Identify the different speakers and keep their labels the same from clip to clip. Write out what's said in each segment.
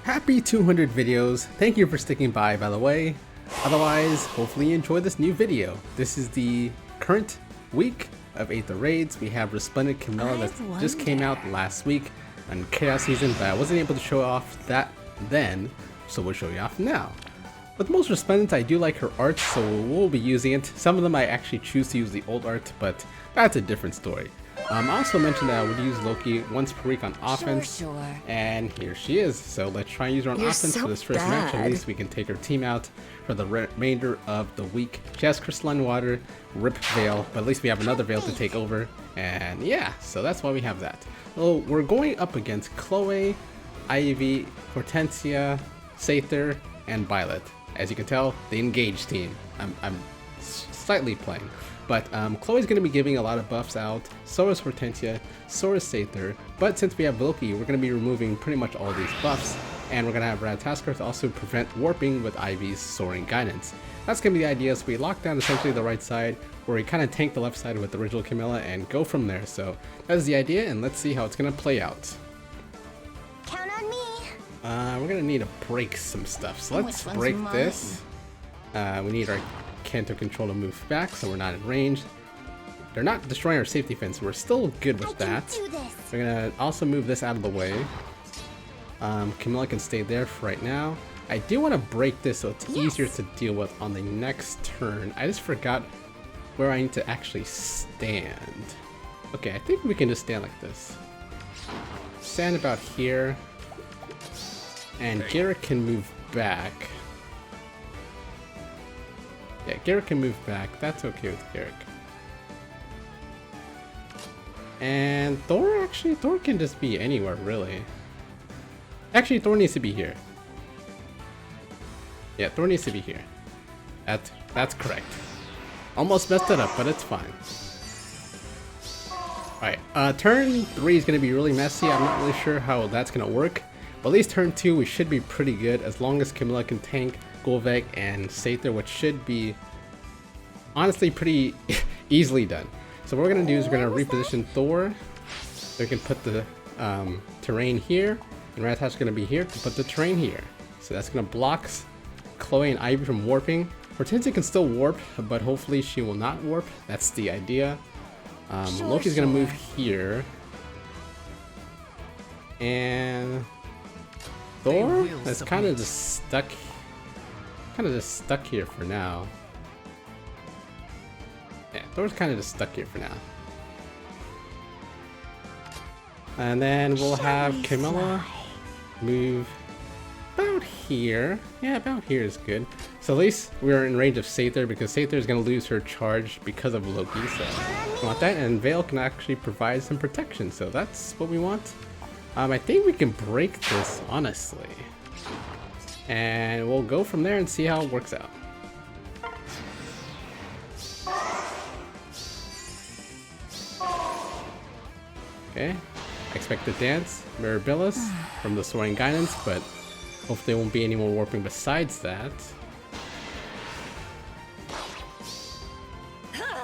Speaker 1: Happy 200 videos. Thank you for sticking by the way. Otherwise, hopefully you enjoyed this new video. This is the current week of Aether Raids. We have Resplendant Camilla that just came out last week on Chaos Season, but I wasn't able to show off that then, so we'll show you off now. With most Resplendent, I do like her art, so we'll be using it. Some of them I actually choose to use the old art, but that's a different story. I also mentioned that I would use Loki once per week on offense, and here she is. So let's try and use her on offense for this first match. At least we can take her team out for the remainder of the week. She has Crystalline Water, Rip Veyle, but at least we have another Veyle to take over. And yeah, so that's why we have that. Well, we're going up against Chloe, Ivy, Hortensia, Aether, and Violet. As you can tell, the engaged team. I'm slightly playing. But Chloe's going to be giving a lot of buffs out, so is Hortensia, so is Aether, but since we have Loki, we're going to be removing pretty much all these buffs, and we're going to have Ratatoskr to also prevent warping with Ivy's Soaring Guidance. That's going to be the idea, so we lock down essentially the right side, where we kind of tank the left side with the original Camilla and go from there. So that's the idea, and let's see how it's going to play out.
Speaker 2: Count on me.
Speaker 1: We're going to need to break some stuff, so let's break this. We need our Canto control to move back, so we're not in range. They're not destroying our safety fence, so we're still good with that. We're gonna also move this out of the way. Camilla can stay there for right now. I do want to break this so it's easier to deal with on the next turn. I just forgot where I need to actually stand. Okay, I think we can just stand like this. Stand about here. And Garrett can move back. Yeah, Garrett can move back. That's okay with Garrett. And Thorr, actually, Thorr can just be anywhere, really. Actually, Thorr needs to be here. Yeah, Thorr needs to be here. That's correct. Almost messed it up, but it's fine. Alright, turn 3 is going to be really messy. I'm not really sure how that's going to work. But at least turn 2, we should be pretty good as long as Camilla can tank Gullveig and Aether, which should be honestly pretty easily done. So what we're going to do is we're going to reposition Thorr. So we can put the terrain here, and Ratatoskr going to be here to put the terrain here. So that's going to block Chloe and Ivy from warping. Hortensia can still warp, but hopefully she will not warp. That's the idea. Loki's going to move here. And Thorr is kind of just stuck here for now. Yeah, Thor's kind of just stuck here for now. And then we'll have Camilla move about here. Yeah, about here is good. So at least we're in range of Aether, because Aether is going to lose her charge because of Loki. So we want that, and Veyle can actually provide some protection. So that's what we want. I think we can break this, honestly. And we'll go from there and see how it works out. Okay, I expect the dance, Mirabilis from the Soaring Guidance, but hopefully there won't be any more warping besides that.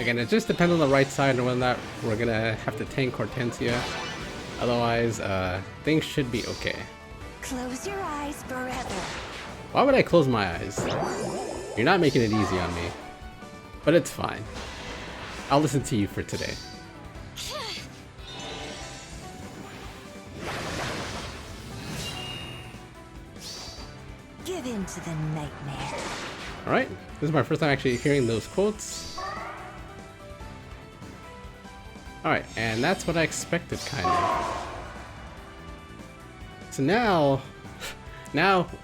Speaker 1: Again, it just depends on the right side and whether or not we're gonna have to tank Hortensia. Otherwise, things should be okay.
Speaker 2: Close your eyes forever.
Speaker 1: Why would I close my eyes? You're not making it easy on me. But it's fine. I'll listen to you for today.
Speaker 2: Give in to the nightmare.
Speaker 1: Alright, this is my first time actually hearing those quotes. Alright, and that's what I expected, kind of. So now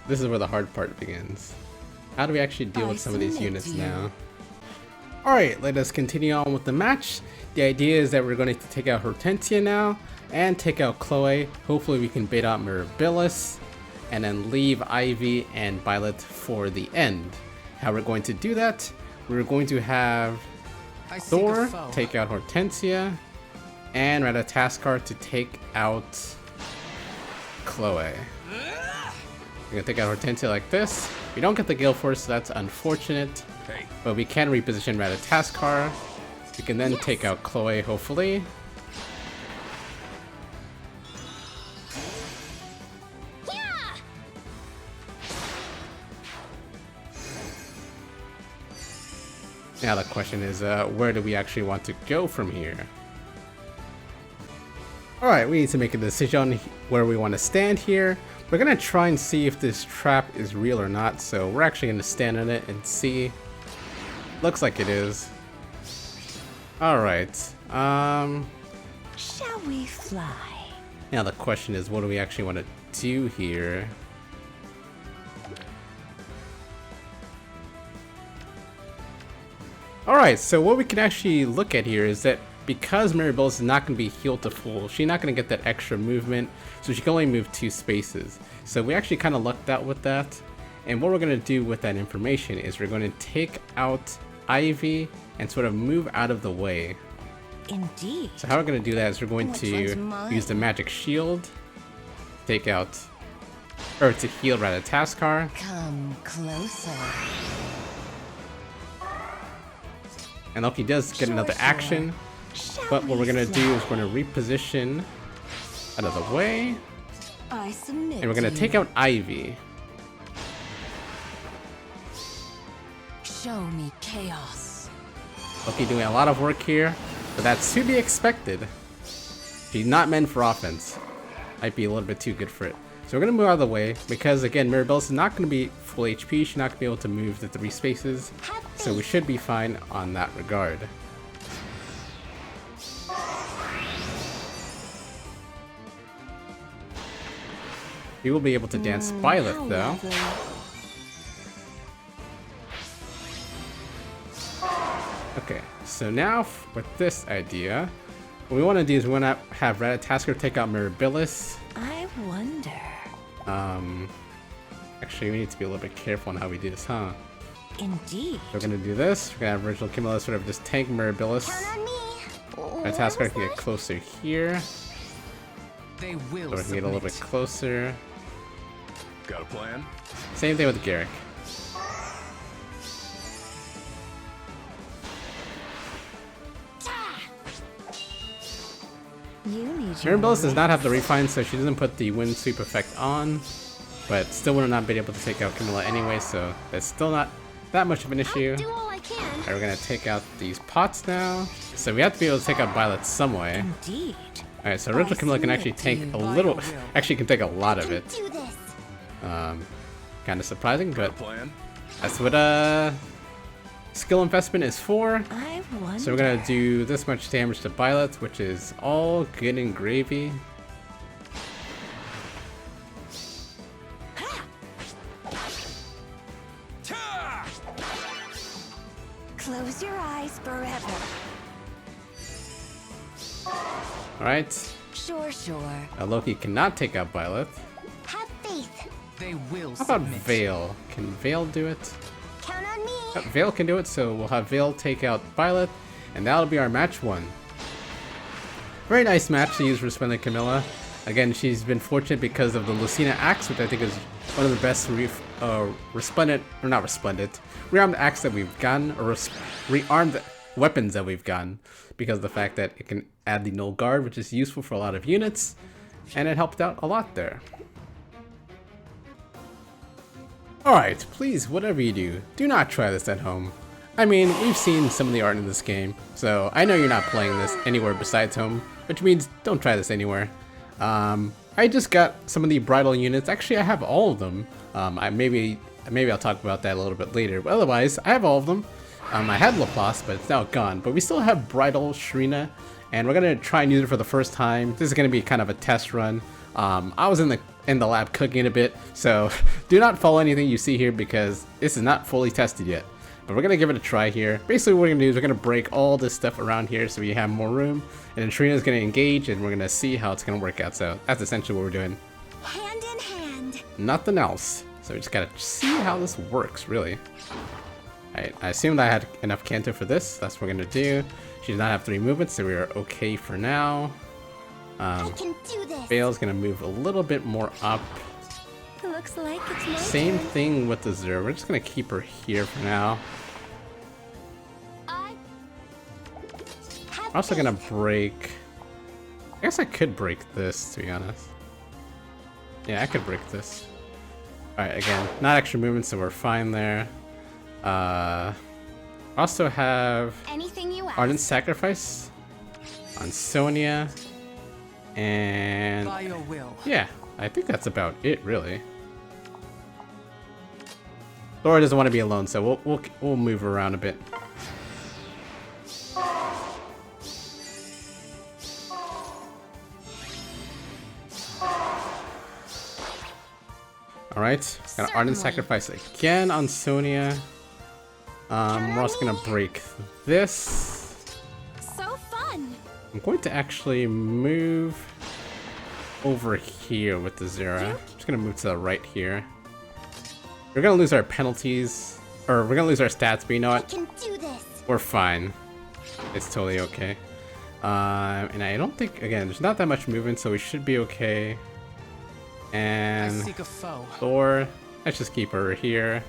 Speaker 1: this is where the hard part begins. How do we actually deal with some of these units now? Alright, let us continue on with the match. The idea is that we're going to take out Hortensia now, and take out Chloe. Hopefully we can bait out Mirabilis, and then leave Ivy and Violet for the end. How we're going to do that, we're going to have Thorr take out Hortensia, and Ratatoskr to take out Chloe. We're gonna take out Hortensia like this. We don't get the Gale Force, so that's unfortunate. But we can reposition Ratatoskr. We can then take out Chloe, hopefully. Now the question is, where do we actually want to go from here? Alright, we need to make a decision on where we want to stand here. We're going to try and see if this trap is real or not, so we're actually going to stand on it and see. Looks like it is. Alright,
Speaker 2: Shall we fly?
Speaker 1: now the question is, what do we actually want to do here? Alright, so what we can actually look at here is that because Mirabelle is not going to be healed to full, she's not going to get that extra movement, so she can only move 2 spaces. So we actually kind of lucked out with that. And what we're going to do with that information is we're going to take out Ivy and sort of move out of the way.
Speaker 2: Indeed.
Speaker 1: So how we're going to do that is we're going
Speaker 2: Which
Speaker 1: to
Speaker 2: one's mine?
Speaker 1: use the magic shield, take out, or to heal Ratatoskr.
Speaker 2: Come closer.
Speaker 1: And Loki does get another
Speaker 2: Sure.
Speaker 1: action,
Speaker 2: Shall
Speaker 1: but what
Speaker 2: we
Speaker 1: we're going to do is
Speaker 2: fly?
Speaker 1: we're going to reposition out of the way,
Speaker 2: I submit.
Speaker 1: and we're going to take out Ivy.
Speaker 2: Show me chaos.
Speaker 1: Loki doing a lot of work here, but that's to be expected. She's not meant for offense. Might be a little bit too good for it. So we're going to move out of the way, because again, Mirabelle is not going to be full HP, she's not going to be able to move the 3 spaces, so we should be fine on that regard. We will be able to dance Lilith though.
Speaker 2: Lovely.
Speaker 1: Okay, so now with this idea, what we want to do is we want to have Ratatoskr take out Mirabilis.
Speaker 2: I wonder.
Speaker 1: Actually, we need to be a little bit careful on how we do this, huh?
Speaker 2: Indeed.
Speaker 1: We're gonna do this. We're gonna have Original Camilla sort of just tank Mirabilis.
Speaker 2: Count on me.
Speaker 1: Ratatoskr can get closer here,
Speaker 3: They will
Speaker 1: so we can get a little bit
Speaker 3: submit.
Speaker 1: closer.
Speaker 3: Got a plan?
Speaker 1: Same thing with Garrick.
Speaker 2: You need your
Speaker 1: Mirabilis does not have the refine, so she doesn't put the wind sweep effect on, but still would not be able to take out Camilla anyway, so that's still not that much of an issue.
Speaker 2: do all I can.
Speaker 1: Alright, we're gonna take out these pots now. So we have to be able to take out Violet some way.
Speaker 2: Indeed.
Speaker 1: Alright, so Original Camilla can actually take a little, actually can take a lot of it.
Speaker 2: Do this.
Speaker 1: Kind of surprising, but
Speaker 3: Plan?
Speaker 1: that's what skill investment is for.
Speaker 2: I wonder.
Speaker 1: So we're gonna do this much damage to Violet, which is all good and gravy.
Speaker 2: Close your eyes forever.
Speaker 1: Alright,
Speaker 2: Sure.
Speaker 1: Loki cannot take out Violet.
Speaker 2: Have faith.
Speaker 3: They will
Speaker 1: How about
Speaker 3: submit.
Speaker 1: Veyle? Can Veyle do it?
Speaker 2: Count on me.
Speaker 1: Veyle can do it, so we'll have Veyle take out Violet, and that'll be our match 1. Very nice match to use Resplendant Camilla. Again, she's been fortunate because of the Lucina axe, which I think is one of the best rearmed axe that we've gotten, or rearmed weapons that we've gotten, because of the fact that it can add the null guard, which is useful for a lot of units, and it helped out a lot there. Alright, please, whatever you do not try this at home. I mean, we've seen some of the art in this game, so I know you're not playing this anywhere besides home, which means don't try this anywhere. I just got some of the bridal units. Actually, I have all of them. Maybe I'll talk about that a little bit later, but otherwise, I have all of them. I had Laplace, but it's now gone, but we still have Bridal Sharena, and we're gonna try and use it for the first time. This is gonna be kind of a test run. I was in the lab cooking a bit, so do not follow anything you see here because this is not fully tested yet. But we're gonna give it a try here. Basically what we're gonna do is we're gonna break all this stuff around here so we have more room, and then Sharena's gonna engage and we're gonna see how it's gonna work out. So that's essentially what we're doing.
Speaker 2: Hand in hand.
Speaker 1: Nothing else. So we just gotta see how this works, really. I assumed I had enough Canto for this. That's what we're gonna do. She does not have 3 movements, so we are okay for now.
Speaker 2: I can do this.
Speaker 1: Veyle's gonna move a little bit more up.
Speaker 2: Looks like it's my
Speaker 1: Same
Speaker 2: turn.
Speaker 1: thing with the Zero. We're just gonna keep her here for now.
Speaker 2: I have
Speaker 1: I'm also gonna
Speaker 2: faith.
Speaker 1: break. I guess I could break this, to be honest. Yeah, I could break this. Alright, again, not extra movement, so we're fine there. Also have
Speaker 2: Anything you ask.
Speaker 1: Ardent Sacrifice on Sonya. And
Speaker 3: By your will.
Speaker 1: yeah, I think that's about it, really. Thorr doesn't want to be alone, so we'll move around a bit. All right, got Ardent
Speaker 2: Certainly.
Speaker 1: Sacrifice again on Sonya. We're also gonna break this.
Speaker 2: So fun.
Speaker 1: I'm going to actually move over here with the Zera. I'm just gonna move to the right here. We're gonna lose our penalties, or we're gonna lose our stats, but you know
Speaker 2: I
Speaker 1: what?
Speaker 2: can do this.
Speaker 1: We're fine. It's totally okay. And I don't think, again, there's not that much movement, so we should be okay.
Speaker 3: I
Speaker 1: And
Speaker 3: seek a foe.
Speaker 1: Thorr, let's just keep her here.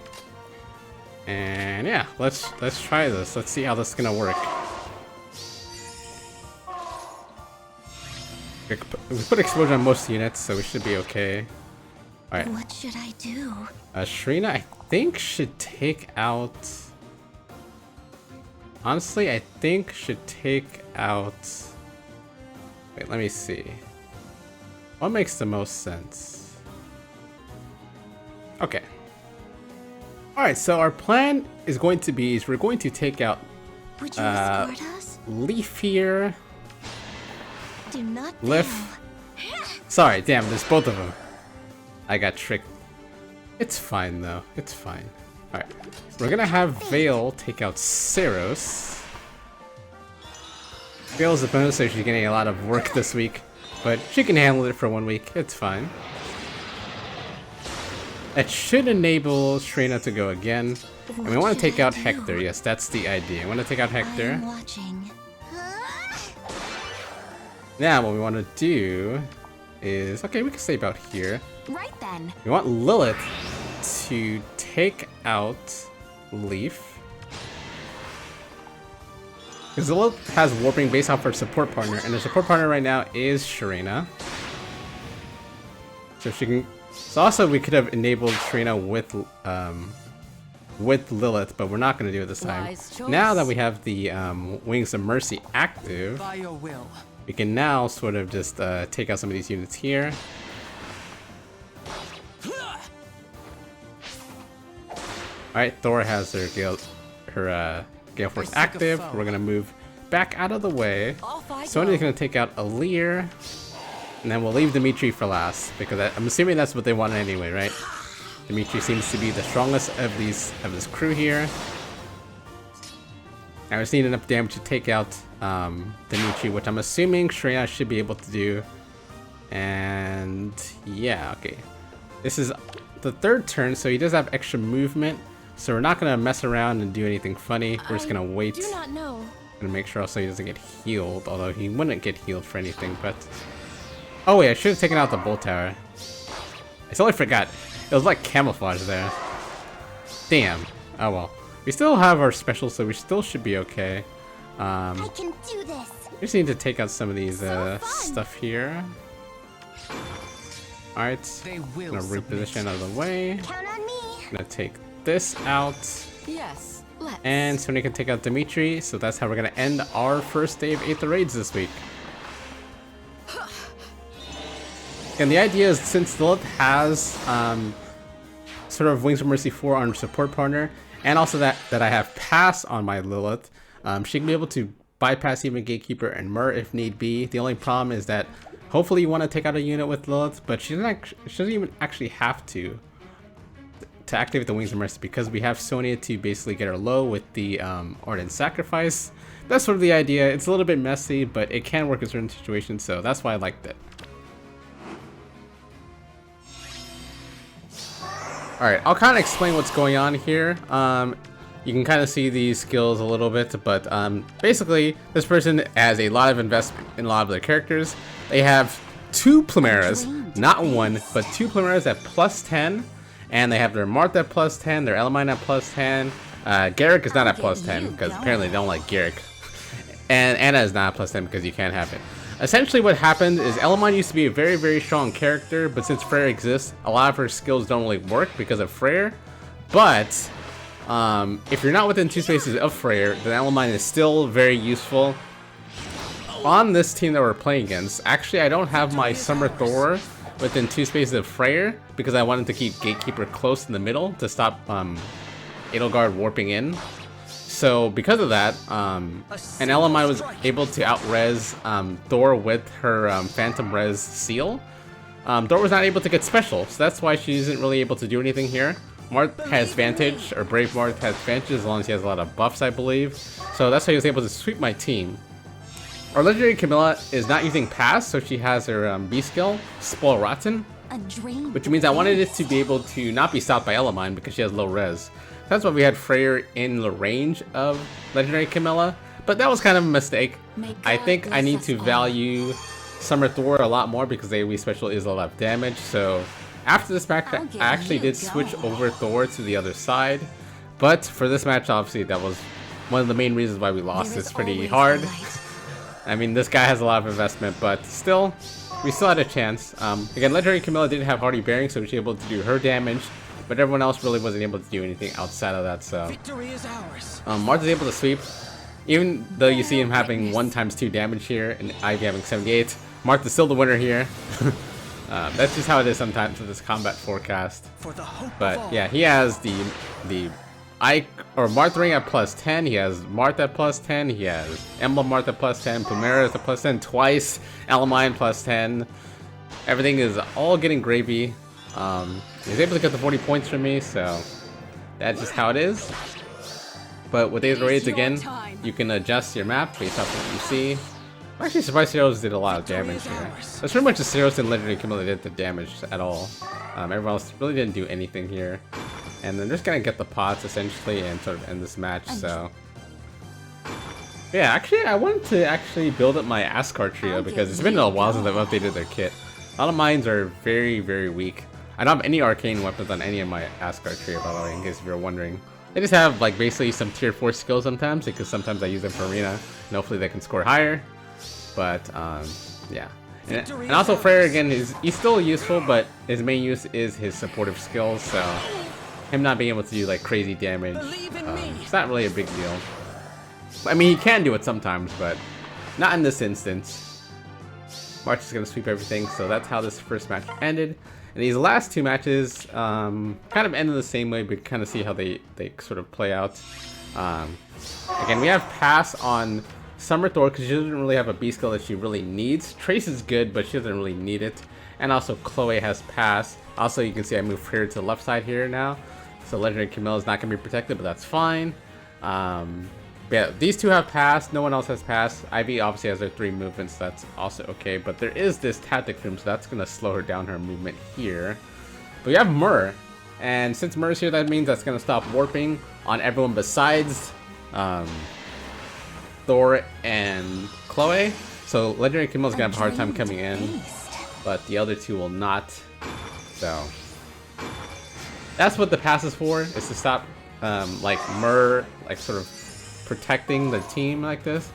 Speaker 1: And yeah, let's try this. Let's see how this is gonna work. We put explosion on most units, so we should be okay. All right.
Speaker 2: What should I do?
Speaker 1: Sharena, I think, should take out... Honestly, I think should take out... Wait, let me see. What makes the most sense? Okay. Alright, so our plan is going to be, we're going to take out
Speaker 2: Would you escort us?
Speaker 1: Leaf here.
Speaker 2: Do not
Speaker 1: Lilith.
Speaker 2: fail.
Speaker 1: Sorry, damn, there's both of them. I got tricked. It's fine, though. It's fine. Alright. We're gonna have Veyle take out Saros. Veyle's a bonus, so she's getting a lot of work this week. But she can handle it for 1 week. It's fine. That should enable Sharena to go again. And we want to take out Hector. Yes, that's the idea. We want to take out Hector.
Speaker 2: I'm watching.
Speaker 1: Now what we want to do is... Okay, we can stay about here.
Speaker 2: Right then.
Speaker 1: We want Lilith to take out Leaf. Because Lilith has warping based off her support partner, and her support partner right now is Sharena. So she can... So also we could have enabled Sharena with Lilith, but we're not going to do it this time.
Speaker 2: Wise choice.
Speaker 1: Now that we have the Wings of Mercy active,
Speaker 3: By your will.
Speaker 1: we can now sort of just take out some of these units here. Alright, Thorr has her Gale Force active. We're gonna move back out of the way. Sonya's gonna take out Alir, and then we'll leave Dimitri for last, because I'm assuming that's what they want anyway, right? Dimitri seems to be the strongest of this crew here. Now we're seeing enough damage to take out Dimitri, which I'm assuming Sharena should be able to do. And yeah, okay. This is the third turn, so he does have extra movement. So we're not gonna mess around and do anything funny. We're just gonna wait.
Speaker 2: Do not know.
Speaker 1: Gonna make sure also he doesn't get healed, although he wouldn't get healed for anything, but... Oh wait, I should have taken out the bolt tower. I totally forgot. It was like camouflage there. Damn. Oh well. We still have our special, so we still should be okay.
Speaker 2: I can do this.
Speaker 1: We just need to take out some of these
Speaker 2: fun.
Speaker 1: stuff here. Alright.
Speaker 3: They will
Speaker 1: Gonna reposition out of the way.
Speaker 2: Count on me.
Speaker 1: Gonna take this out.
Speaker 2: Yes. Let's.
Speaker 1: And Sonya can take out Dimitri, so that's how we're gonna end our first day of Aether Raids this week. And the idea is, since Lilith has sort of Wings of Mercy 4 on her support partner, and also that I have Pass on my Lilith, she can be able to bypass even Gatekeeper and Myr if need be. The only problem is that hopefully you want to take out a unit with Lilith, but she doesn't even actually have to activate the Wings of Mercy, because we have Sonya to basically get her low with the Ardent Sacrifice. That's sort of the idea. It's a little bit messy, but it can work in certain situations, so that's why I liked it. Alright, I'll kind of explain what's going on here. You can kind of see these skills a little bit, but basically, this person has a lot of investment in a lot of their characters. They have two Plumeras, not one, but two Plumeras at +10, and they have their Marth at +10, their Elamine at +10. Garrick is not at +10 because apparently they don't like Garrick, and Anna is not at +10 because you can't have it. Essentially what happened is Elamine used to be a very, very strong character, but since Freyr exists, a lot of her skills don't really work because of Freyr. But if you're not within 2 spaces of Freyr, then Elamine is still very useful. On this team that we're playing against, actually I don't have my Summer Thorr within 2 spaces of Freyr because I wanted to keep Gatekeeper close in the middle to stop Edelgard warping in. So because of that, and Elamine was able to out-res Thorr with her Phantom Res seal. Thorr was not able to get special, so that's why she isn't really able to do anything here. Marth has Vantage, or Brave Marth has Vantage as long as he has a lot of buffs, I believe. So that's why he was able to sweep my team. Our legendary Camilla is not using Pass, so she has her B skill, Spoil Rotten, which means I wanted it to be able to not be stopped by Elamine because she has low res. That's why we had Freyr in the range of legendary Camilla, but that was kind of a mistake. I think I need to value Summer Thorr a lot more because the AoE special is a lot of damage. So after this match, I actually did switch over Thorr to the other side, but for this match, obviously that was one of the main reasons why we lost. It's pretty hard. I mean, this guy has a lot of investment, but still, we still had a chance. Again, legendary Camilla didn't have Hardy Bearing, so she was able to do her damage, but everyone else really wasn't able to do anything outside of that. So Marth is able to sweep, even though you see him having 1 × 2 damage here and Ivy having 78. Marth is still the winner here. That's just how it is sometimes with this combat forecast. But yeah, he has the Marth ring at +10, he has Marth at +10, he has Emblem Marth at +10, Plumera is at +10 twice, Elamine +10. Everything is all getting gravy. He's able to get the 40 points from me, so that's just how it is. But with Aether Raids again, you can adjust your map based off what you see. I'm actually surprised Ceros did a lot of damage here. That's pretty much the Ceros and legendary Camilla did the damage at all. Everyone else really didn't do anything here. And then they're just gonna get the pots essentially and sort of end this match. So yeah, actually I wanted to actually build up my Ascar trio because it's been a while since I've updated their kit. A lot of mines are very, very weak. I don't have any arcane weapons on any of my Ascar trio, by the way, in case you're wondering. They just have like basically some tier 4 skills sometimes because sometimes I use them for arena and hopefully they can score higher. But yeah. And also Freyr again, he's still useful, but his main use is his supportive skills, so him not being able to do like crazy damage, it's not really a big deal. I mean, he can do it sometimes, but not in this instance. March is going to sweep everything, so that's how this first match ended. And these last 2 matches kind of ended the same way, but kind of see how they sort of play out. Again, we have Pass on Summer Thorr because she doesn't really have a B skill that she really needs. Trace is good, but she doesn't really need it. And also Chloe has Pass. Also, you can see I moved here to the left side here now. So legendary Camilla is not going to be protected, but that's fine. Yeah, these 2 have Pass. No one else has Pass. Ivy obviously has her 3 movements. So that's also okay. But there is this Tactic Room, so that's going to slow her down her movement here. But we have Myr. And since Myr's here, that means that's going to stop warping on everyone besides Thorr and Chloe. So legendary Camilla's going to have a hard time coming in. But the other 2 will not. So that's what the pass is for, is to stop like Myr like sort of protecting the team like this.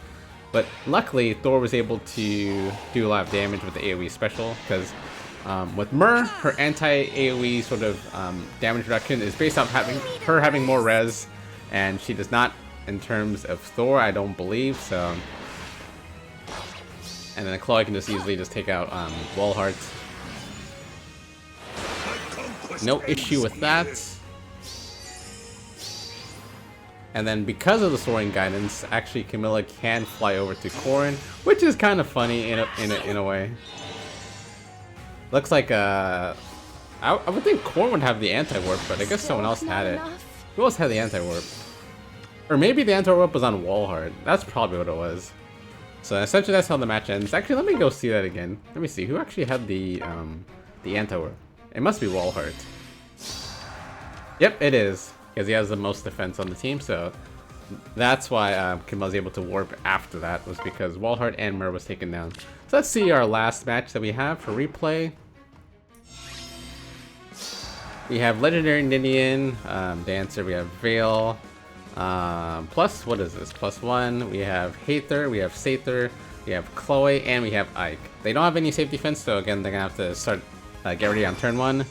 Speaker 1: But luckily Thorr was able to do a lot of damage with the AoE special because with Myr, her anti-AoE sort of damage reduction is based off her having more res, and she does not in terms of Thorr, I don't believe. So, and then Chloe can just easily just take out Wallheart. No issue with that. And then because of the soaring guidance, actually Camilla can fly over to Corrin, which is kind of funny in a way. Looks like I would think Corrin would have the anti-warp, but I guess someone else had it. Who else had the anti-warp? Or maybe the anti-warp was on Wallheart. That's probably what it was. So essentially that's how the match ends. Actually, let me go see that again. Let me see who actually had the anti-warp. It must be Wallheart. Yep, it is, because he has the most defense on the team. So that's why Camilla was able to warp after that, was because Walhart and Myr was taken down. So let's see our last match that we have for replay. We have Legendary Nidian, Dancer, we have Veyle, plus, what is this, +1, we have Aether, we have Sather, we have Chloe, and we have Ike. They don't have any safe defense, so again, they're gonna have to start, get ready on turn 1.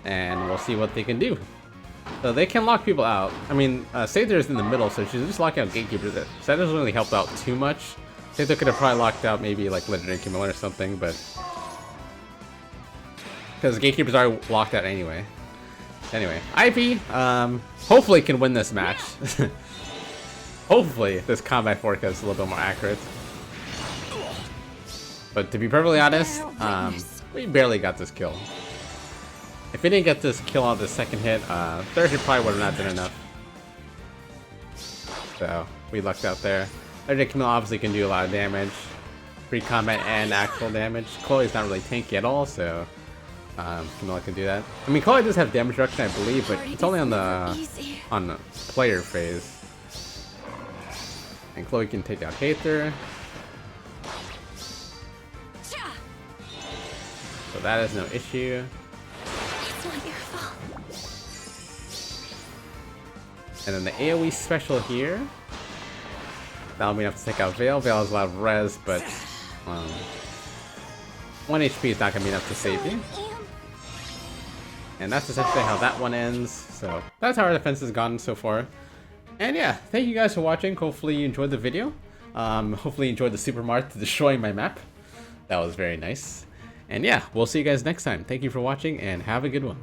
Speaker 1: And we'll see what they can do. So they can lock people out. I mean, Sather is in the middle, so she's just locking out Gatekeepers. So that doesn't really help out too much. Sather could have probably locked out maybe like Legendary Camilla or something, but... because Gatekeepers are locked out anyway. Anyway, Ivy, hopefully can win this match. Hopefully this combat forecast is a little bit more accurate. But to be perfectly honest, we barely got this kill. If we didn't get this kill on the second hit, third hit probably would have not done enough. So, we lucked out there. Legendary Camilla obviously can do a lot of damage. Pre-combat and actual damage. Chloe's not really tanky at all, so... Camilla can do that. I mean, Chloe does have damage reduction, I believe, but it's only on the player phase. And Chloe can take out Aether. So that is no issue. And then the AoE special here. That'll be enough to take out Veyle. Veyle has a lot of res, but 1 HP is not going to be enough to save you. And that's essentially how that one ends. So that's how our defense has gone so far. And yeah, thank you guys for watching. Hopefully you enjoyed the video. Hopefully you enjoyed the Super Marth destroying my map. That was very nice. And yeah, we'll see you guys next time. Thank you for watching and have a good one.